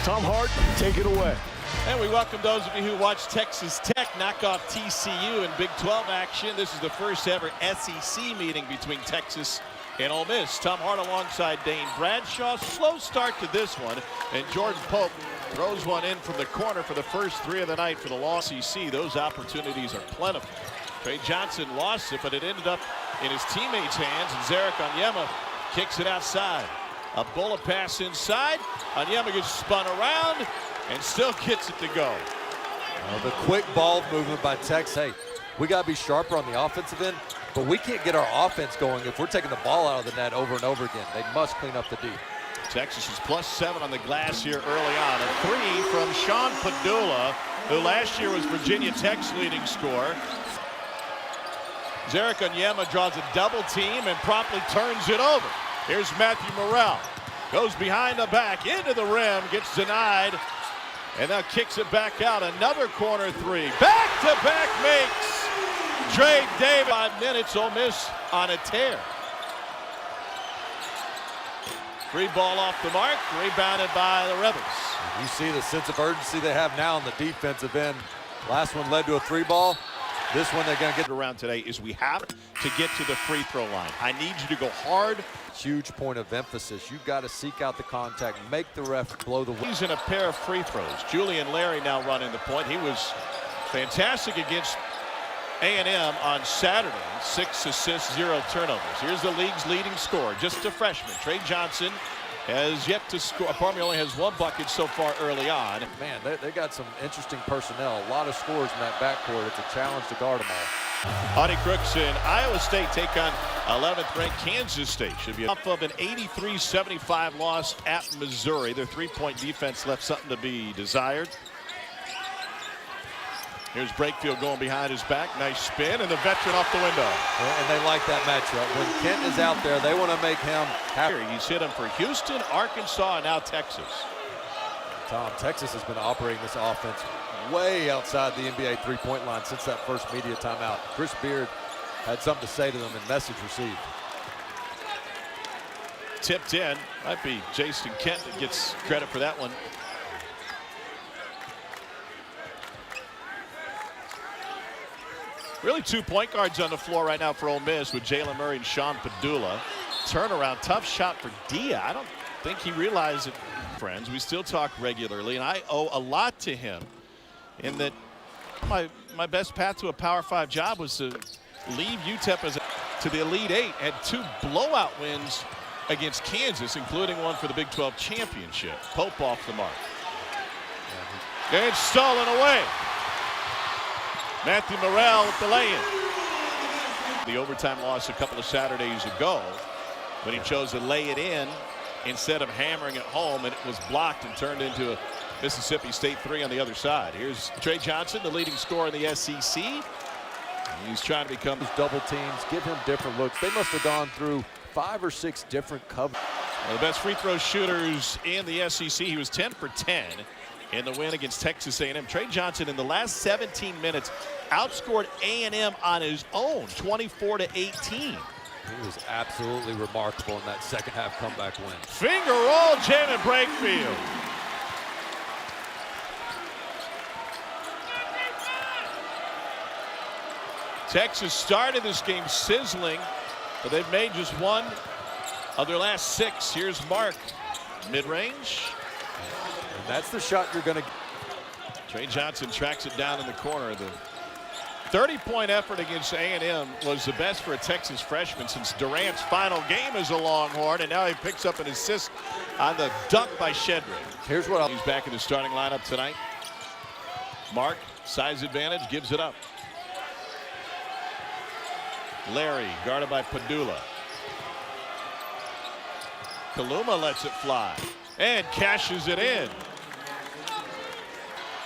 Tom Hart, take it away. And we welcome those of you who watch Texas Tech knock off TCU in Big 12 action. This is the first ever SEC meeting between Texas and Ole Miss. Tom Hart alongside Dane Bradshaw. Slow start to this one, and Jordan Pope throws one in from the corner for the first three of the night for the Long SEC. Those opportunities are plentiful. Trey Johnson lost it, but it ended up in his teammates' hands, and Zarek Onyema kicks it outside. A bullet pass inside. Onyema gets spun around and still gets it to go. The quick ball movement by Tex. Hey, we got to be sharper on the offensive end, but we can't get our offense going if we're taking the ball out of the net over and over again. They must clean up the D. Texas is +7 on the glass here early on. A three from Sean Padula, who last year was Virginia Tech's leading scorer. Zarek Onyema draws a double team and promptly turns it over. Here's Matthew Morrell. Goes behind the back, into the rim, gets denied, and now kicks it back out. Another corner three. Back-to-back makes Trey Davis. 5 minutes, Ole Miss on a tear. Free ball off the mark, rebounded by the Rebels. You see the sense of urgency they have now on the defensive end. Last one led to a 3-ball. This one they're going to get around today is we have to get to the free throw line. I need you to go hard. Huge point of emphasis. You've got to seek out the contact, make the ref blow the whistle. He's in a pair of free throws. Julian Larry now running the point. He was fantastic against A&M on Saturday. 6 assists, 0 turnovers. Here's the league's leading scorer, just a freshman. Trey Johnson has yet to score. Pardon me, only has 1 bucket so far early on. Man, they got some interesting personnel. A lot of scores in that backcourt. It's a challenge to guard them all. Audie Crooks and Iowa State take on 11th ranked Kansas State. Should be off of an 83-75 loss at Missouri. Their 3-point defense left something to be desired. Here's Brakefield going behind his back. Nice spin, and the veteran off the window. And they like that matchup. When Kent is out there, they want to make him happy. He's hit him for Houston, Arkansas, and now Texas. Tom, Texas has been operating this offense way outside the NBA three-point line since that first media timeout. Chris Beard had something to say to them, and message received. Tipped in. Might be Jason Kent that gets credit for that one. Really 2 point guards on the floor right now for Ole Miss with Jalen Murray and Sean Padula. Turnaround, tough shot for Dia. I don't think he realized it. Friends, we still talk regularly, and I owe a lot to him in that my best path to a Power 5 job was to leave UTEP to the Elite 8. Had 2 blowout wins against Kansas, including one for the Big 12 championship. Pope off the mark. And stolen away. Matthew Morrell with the lay-in. The overtime loss a couple of Saturdays ago when he chose to lay it in instead of hammering it home, and it was blocked and turned into a Mississippi State 3 on the other side. Here's Trey Johnson, the leading scorer in the SEC. He's trying to become double teams, give him different looks. They must have gone through 5 or 6 different covers. One of the best free throw shooters in the SEC. He was 10 for 10 in the win against Texas A&M. Trey Johnson in the last 17 minutes outscored A&M on his own, 24-18. He was absolutely remarkable in that second half comeback win. Finger roll, Jamin Brakefield. Texas started this game sizzling, but they've made just 1 of their last 6. Here's Mark, mid-range. And that's the shot you're going to get. Trey Johnson tracks it down in the corner. The 30-point effort against A&M was the best for a Texas freshman since Durant's final game as a Longhorn, and now he picks up an assist on the dunk by Shedrick. Here's what he's back in the starting lineup tonight. Mark, size advantage, gives it up. Larry, guarded by Padula. Kaluma lets it fly and cashes it in.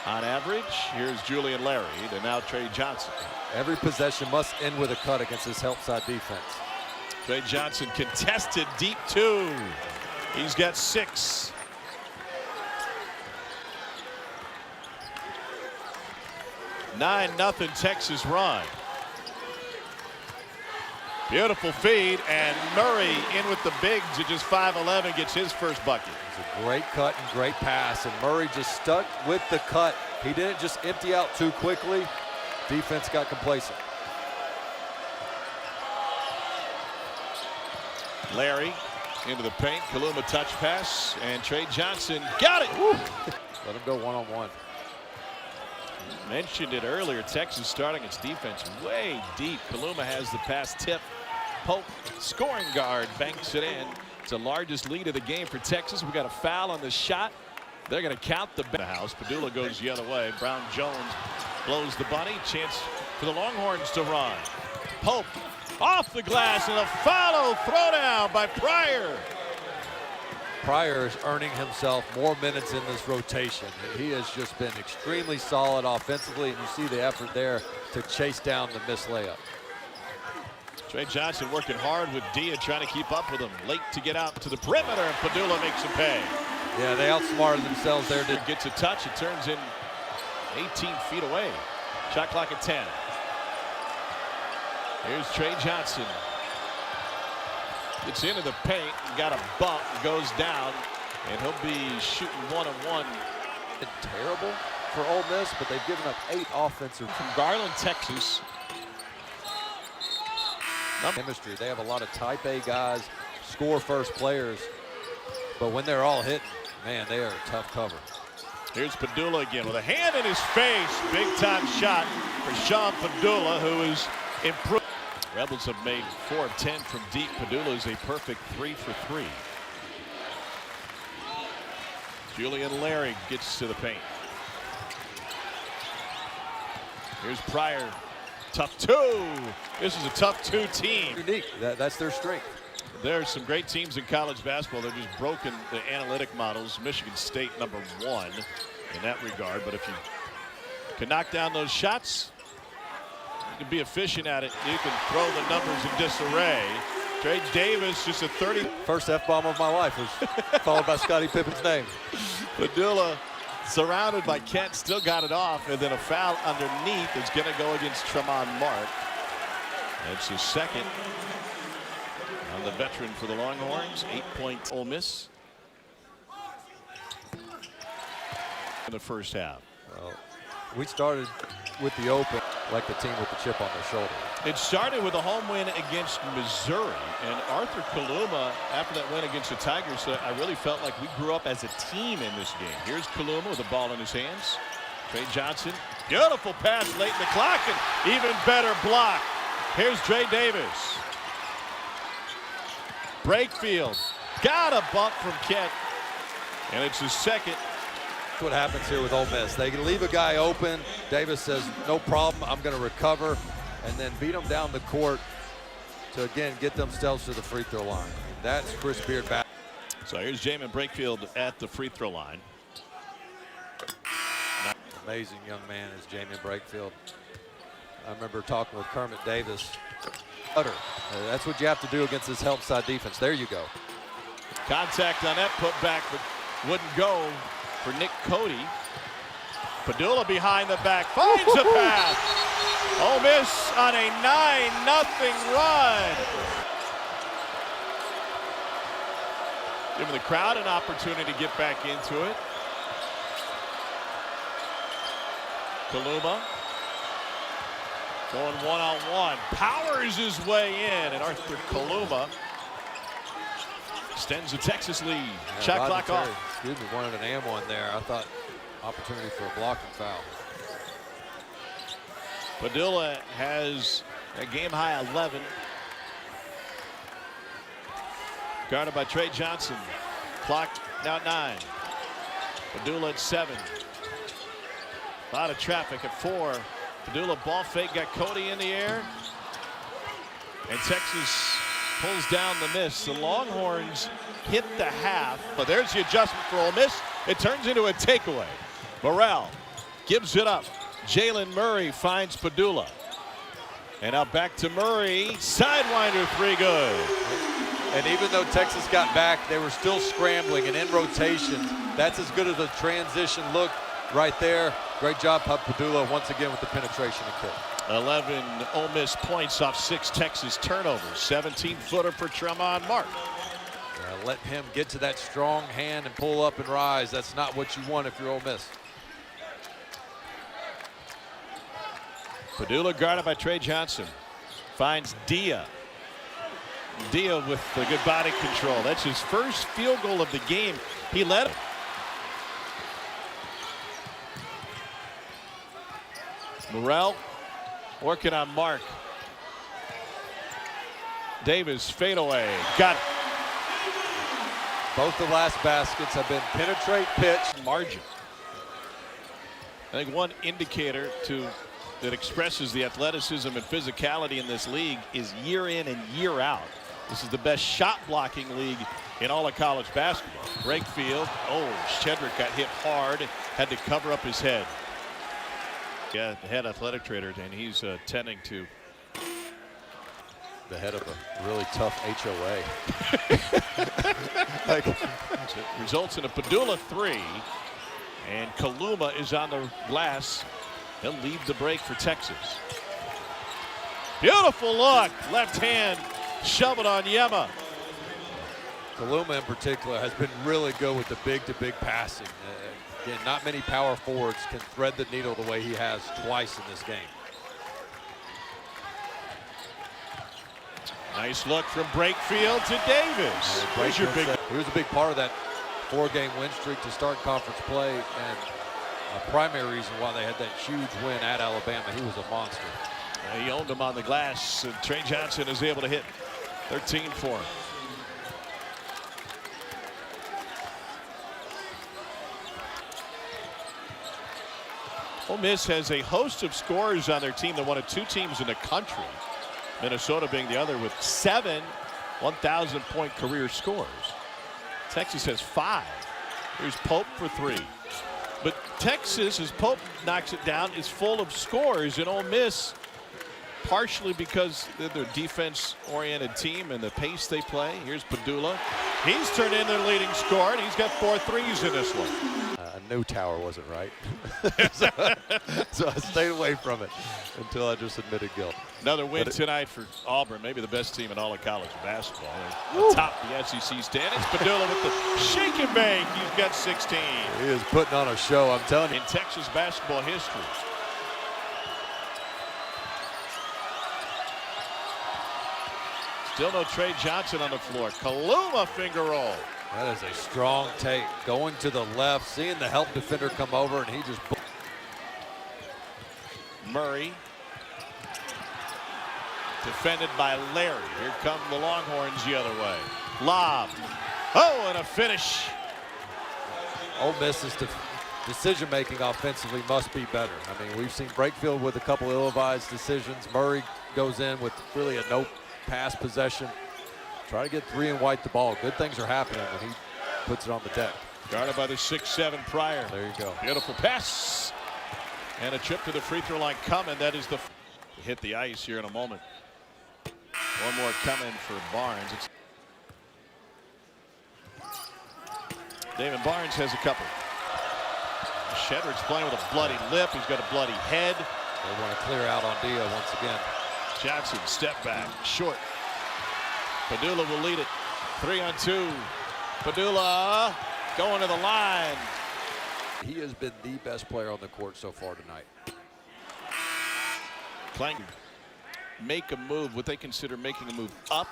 On average, here's Julian Larry to now Trey Johnson. Every possession must end with a cut against this help side defense. Trey Johnson contested deep 2. He's got 6. (9-0) Texas run. Beautiful feed, and Murray in with the bigs at just 5'11", gets his first bucket. It's a great cut and great pass, and Murray just stuck with the cut. He didn't just empty out too quickly. Defense got complacent. Larry into the paint. Kaluma touch pass, and Trey Johnson got it. Woo. Let him go one-on-one. Mentioned it earlier. Texas starting its defense way deep. Kaluma has the pass tip. Pope, scoring guard, banks it in. It's the largest lead of the game for Texas. We got a foul on the shot. They're going to count the house. Padula goes the other way. Brown Jones blows the bunny. Chance for the Longhorns to run. Pope off the glass, and a foul throwdown by Pryor. Pryor is earning himself more minutes in this rotation. He has just been extremely solid offensively, and you see the effort there to chase down the missed layup. Trey Johnson working hard with Dia, trying to keep up with him. Late to get out to the perimeter, and Padula makes him pay. Yeah, they outsmarted themselves there. Gets a touch. It turns in 18 feet away. Shot clock at 10. Here's Trey Johnson. Gets into the paint, got a bump, goes down, and he'll be shooting one-on-one. Terrible for Ole Miss, but they've given up 8 offensive. From Garland, Texas. Chemistry. They have a lot of type A guys, score first players, but when they're all hitting, man, they are a tough cover. Here's Padula again with a hand in his face. Big time shot for Sean Padula, who is improved. Rebels have made 4 of 10 from deep. Padula is a perfect 3 for 3. Julian Larry gets to the paint. Here's Pryor. Tough 2. This is a tough 2 team. Unique. That's their strength. There's some great teams in college basketball. They're just broken the analytic models. Michigan State #1 in that regard. But if you can knock down those shots, you can be efficient at it. You can throw the numbers in disarray. Trey Davis, just a 30. First F-bomb of my life was followed by Scottie Pippen's name. Padula surrounded by Kent, still got it off, and then a foul underneath is going to go against Tremont Mark. That's his second on the veteran for the Longhorns. 8 points Ole Miss in the first half. Well, we started with the open like the team with the chip on their shoulder. It started with a home win against Missouri, and Arthur Kaluma, after that win against the Tigers, said, I really felt like we grew up as a team in this game. Here's Kaluma with the ball in his hands. Trey Johnson, beautiful pass late in the clock, and even better block. Here's Trey Davis. Brakefield got a bump from Kent, and it's his second. That's what happens here with Ole Miss. They can leave a guy open. Davis says, no problem, I'm going to recover, and then beat them down the court to, again, get themselves to the free throw line. That's Chris Beard back. So here's Jamin Brakefield at the free throw line. Amazing young man is Jamin Brakefield. I remember talking with Kermit Davis. That's what you have to do against this help side defense. There you go. Contact on that putback, but wouldn't go for Nick Cody. Padula behind the back, finds a pass. Ole Miss on a 9-0 run. Giving the crowd an opportunity to get back into it. Kaluma going one-on-one, powers his way in, and Arthur Kaluma extends the Texas lead. Yeah, Shot Rodney clock Terry, off. Excuse me, wanted an and one there. I thought opportunity for a blocking foul. Padula has a game-high 11. Guarded by Trey Johnson. Clock now 9. Padula at 7. A lot of traffic at 4. Padula ball fake, got Cody in the air. And Texas pulls down the miss. The Longhorns hit the half. But there's the adjustment for Ole Miss. It turns into a takeaway. Morrell gives it up. Jalen Murray finds Padula. And now back to Murray. Sidewinder 3, good. And even though Texas got back, they were still scrambling and in rotation. That's as good as a transition look right there. Great job, Padula, once again with the penetration and kick. 11 Ole Miss points off 6 Texas turnovers. 17-footer for Tremont Mark. Let him get to that strong hand and pull up and rise. That's not what you want if you're Ole Miss. Pedulla guarded by Trey Johnson. Finds Dia. Dia with the good body control. That's his first field goal of the game. He led it. Morrell working on Mark. Davis fadeaway. Got it. Both the last baskets have been penetrate, pitch, Margin. I think one indicator that expresses the athleticism and physicality in this league is year in and year out. This is the best shot blocking league in all of college basketball. Brakefield. Oh, Shedrick got hit hard. Had to cover up his head. Yeah, the head athletic trader, and he's tending to the head of a really tough HOA. It results in a Pedulla 3, and Kaluma is on the glass. He'll leave the break for Texas. Beautiful look, left hand, shove it on Yema. Kaluma in particular has been really good with the big-to-big passing. Again, not many power forwards can thread the needle the way he has twice in this game. Nice look from Brakefield to Davis. Where's your big? He was a big part of that 4-game win streak to start conference play, and a primary reason why they had that huge win at Alabama. He was a monster. He owned him on the glass. Trey Johnson is able to hit 13 for him. Ole Miss has a host of scorers on their team. They're one of 2 teams in the country. Minnesota being the other with 7 1,000-point career scores. Texas has 5. Here's Pope for 3. But Texas, as Pope knocks it down, is full of scores. And Ole Miss, partially because they're their defense-oriented team and the pace they play. Here's Pedulla. He's turned in their leading scorer, and he's got 4 threes in this one. I knew Tower wasn't right. so I stayed away from it until I just admitted guilt. Another win tonight for Auburn, maybe the best team in all of college basketball. Atop the SEC standings. Pedulla with the shake and bake. He's got 16. He is putting on a show, I'm telling you. In Texas basketball history. Still no Trey Johnson on the floor. Kaluma finger roll. That is a strong take. Going to the left, seeing the help defender come over, and he just... Murray. Defended by Larry. Here come the Longhorns the other way. Lob. Oh, and a finish. Ole Miss's decision-making offensively must be better. I mean, we've seen Brakefield with a couple ill-advised decisions. Murray goes in with really a no-pass possession. Try to get 3 and white the ball. Good things are happening when he puts it on the deck. Guarded by the 6'7" Pryor. There you go. Beautiful pass. And a trip to the free throw line coming. That is the hit the ice here in a moment. One more coming for Barnes. David Barnes has a couple. Shedrick's playing with a bloody lip. He's got a bloody head. They want to clear out on Dia once again. Johnson step back short. Pedulla will lead it. 3-on-2. Pedulla going to the line. He has been the best player on the court so far tonight. Playing, make a move, what they consider making a move up.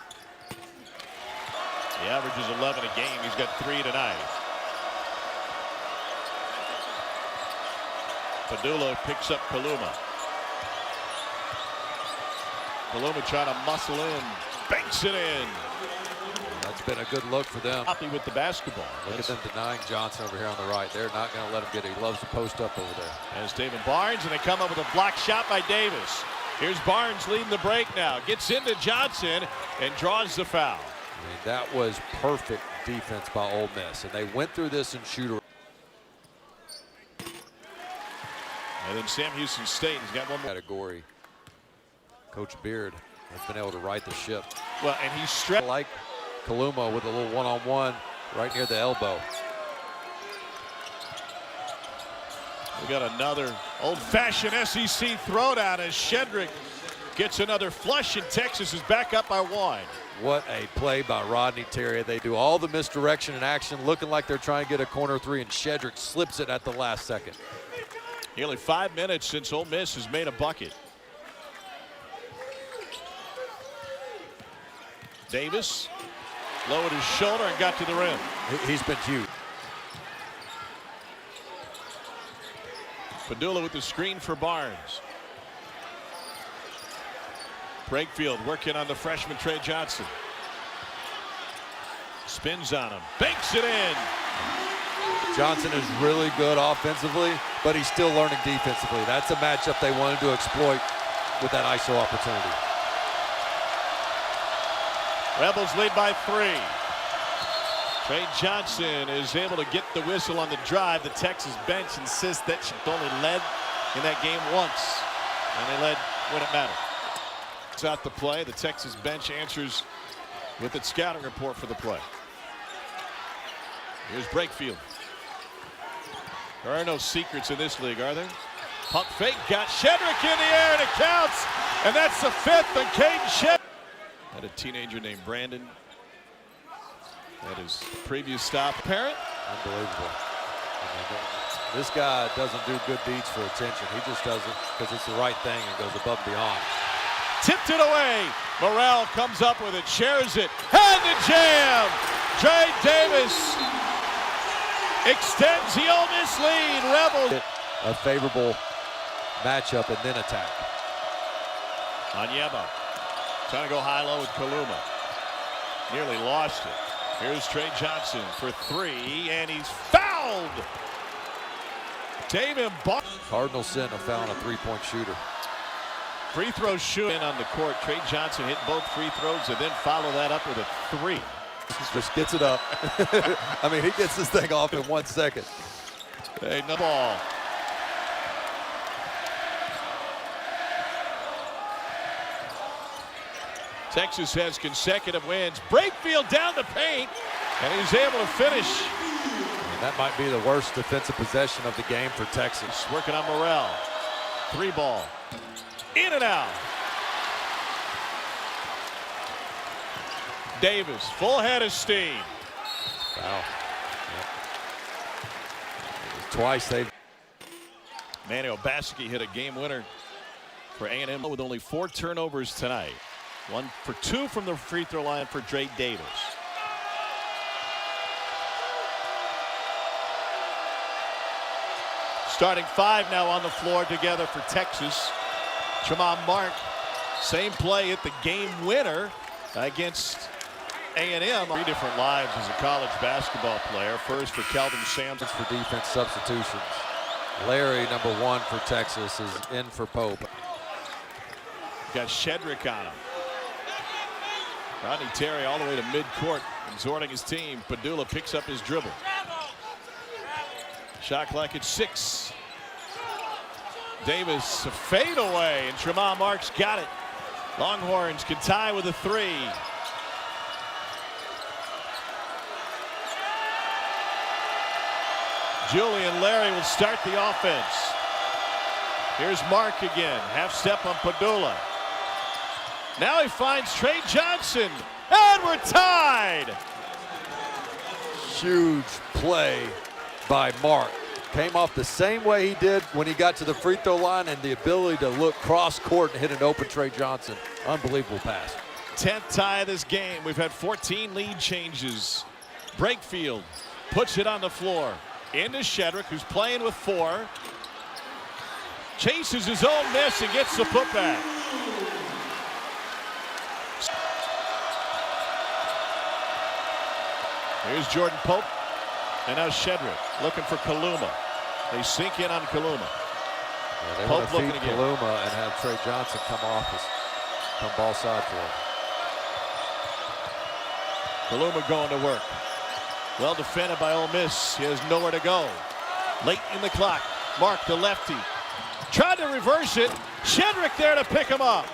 He averages 11 a game. He's got 3 tonight. Pedulla picks up Kaluma. Kaluma trying to muscle in. Banks it in. That's been a good look for them. Happy with the basketball. Look at them denying Johnson over here on the right. They're not going to let him get it. He loves to post up over there. As David Barnes, and they come up with a block shot by Davis. Here's Barnes leading the break now. Gets into Johnson and draws the foul. I mean, that was perfect defense by Ole Miss. And they went through this in shooter. And then Sam Houston State has got one more Category. Coach Beard has been able to right the ship. Well, and he's stretched like Kaluma with a little one-on-one right near the elbow. We got another old-fashioned SEC throwdown as Shedrick gets another flush, and Texas is back up by 1. What a play by Rodney Terry. They do all the misdirection and action, looking like they're trying to get a corner 3, and Shedrick slips it at the last second. Nearly 5 minutes since Ole Miss has made a bucket. Davis lowered his shoulder and got to the rim. He's been huge. Padula with the screen for Barnes. Brakefield working on the freshman Trey Johnson. Spins on him, banks it in. Johnson is really good offensively, but he's still learning defensively. That's a matchup they wanted to exploit with that ISO opportunity. Rebels lead by 3. Trey Johnson is able to get the whistle on the drive. The Texas bench insists that she only led in that game once, and they led when it mattered. It's out the play. The Texas bench answers with its scouting report for the play. Here's Brakefield. There are no secrets in this league, are there? Pump fake, got Shedrick in the air, and it counts. And that's the 5th on Caden Shedrick. Had a teenager named Brandon. That is previous stop. Parent. Unbelievable. This guy doesn't do good deeds for attention. He just does it because it's the right thing and goes above and beyond. Tipped it away. Morrell comes up with it, shares it, and the jam. Trey Davis extends the Ole Miss lead. Rebels. A favorable matchup and then attack. Onyema trying to go high-low with Kaluma. Nearly lost it. Here's Trey Johnson for 3, and he's fouled. Damon Barnes. Cardinals sent a foul on a 3-point shooter. Free throw shooting on the court. Trey Johnson hit both free throws and then follow that up with a 3. Just gets it up. I mean, he gets this thing off in 1 second. Hey, no ball. Texas has consecutive wins. Brakefield down the paint, and he's able to finish. And that might be the worst defensive possession of the game for Texas. Working on Morrell. 3 ball. In and out. Davis, full head of steam. Wow. Yep. Twice they've. Manny Obaseki hit a game winner for A&M with only 4 turnovers tonight. 1 for 2 from the free throw line for Trey Davis. Starting 5 now on the floor together for Texas. Tramon Mark, same play at the game winner against A&M. 3 different lives as a college basketball player. First for Kelvin Sampson. For defense substitutions. Larry, number 1 for Texas, is in for Pope. Got Shedrick on him. Rodney Terry all the way to midcourt, exhorting his team. Padula picks up his dribble. Shot clock at 6. Davis, a fade away, and Tramon Marks got it. Longhorns can tie with a 3. Julian Larry will start the offense. Here's Mark again, half step on Padula. Now he finds Trey Johnson, and we're tied. Huge play by Mark. Came off the same way he did when he got to the free throw line, and the ability to look cross court and hit an open Trey Johnson. Unbelievable pass. 10th tie of this game. We've had 14 lead changes. Brakefield puts it on the floor. Into Shedrick, who's playing with 4. Chases his own miss and gets the putback. Here's Jordan Pope, and now Shedrick looking for Kaluma. They sink in on Kaluma. Yeah, they Pope want to feed looking again. Kaluma and have Trey Johnson come ball side for him. Kaluma going to work. Well defended by Ole Miss. He has nowhere to go. Late in the clock. Mark, the lefty. Tried to reverse it. Shedrick there to pick him up.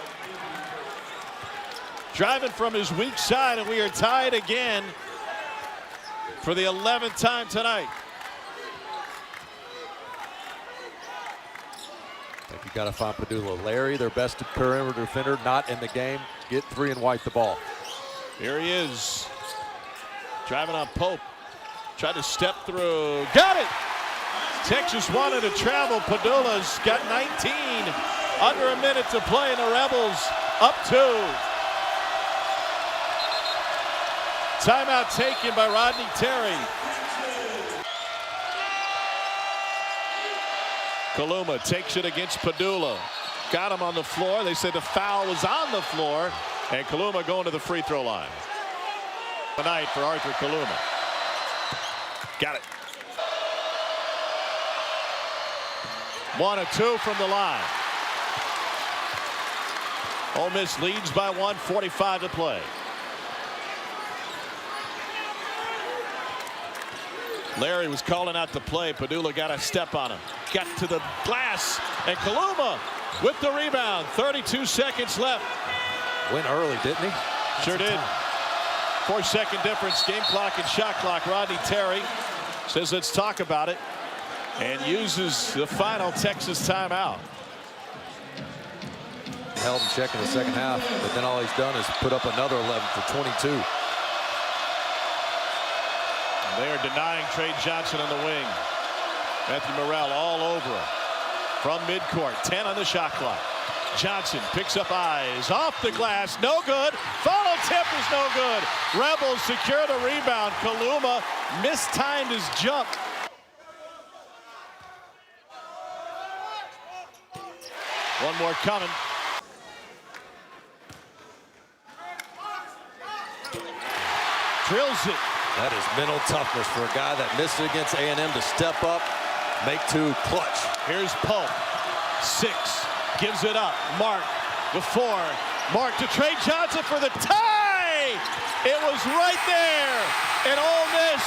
Driving from his weak side, and we are tied again for the 11th time tonight. think you got to find Padula. Larry, their best perimeter defender, not in the game. Get 3 and wipe the ball. Here he is. Driving on Pope. Tried to step through. Got it! Texas wanted to travel. Padula's got 19. Under a minute to play, and the Rebels up 2. Timeout taken by Rodney Terry. Kaluma takes it against Padula. Got him on the floor. They said the foul was on the floor. And Kaluma going to the free throw line. Tonight for Arthur Kaluma. Got it. 1 of 2 from the line. Ole Miss leads by 1, 45 to play. Larry was calling out the play. Padula got a step on him. Got to the glass. And Kaluma with the rebound. 32 seconds left. Went early, didn't he? Sure did. 4-second difference. Game clock and shot clock. Rodney Terry says let's talk about it. And uses the final Texas timeout. Held in check in the second half, but then all he's done is put up another 11 for 22. They are denying Trey Johnson on the wing. Matthew Morrell all over him. From midcourt, 10 on the shot clock. Johnson picks up eyes off the glass. No good. Follow tip is no good. Rebels secure the rebound. Kaluma mistimed his jump. One more coming. Drills it. That is mental toughness for a guy that missed it against A&M to step up, make 2, clutch. Here's Pope. 6. Gives it up. Mark. The 4. Mark to Trey Johnson for the tie. It was right there. And Ole Miss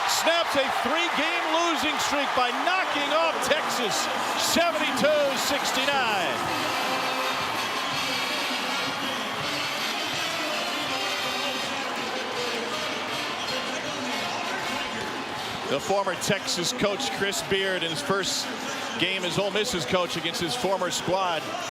snaps a 3-game losing streak by knocking off Texas 72-69. The former Texas coach Chris Beard in his first game as Ole Miss's coach against his former squad.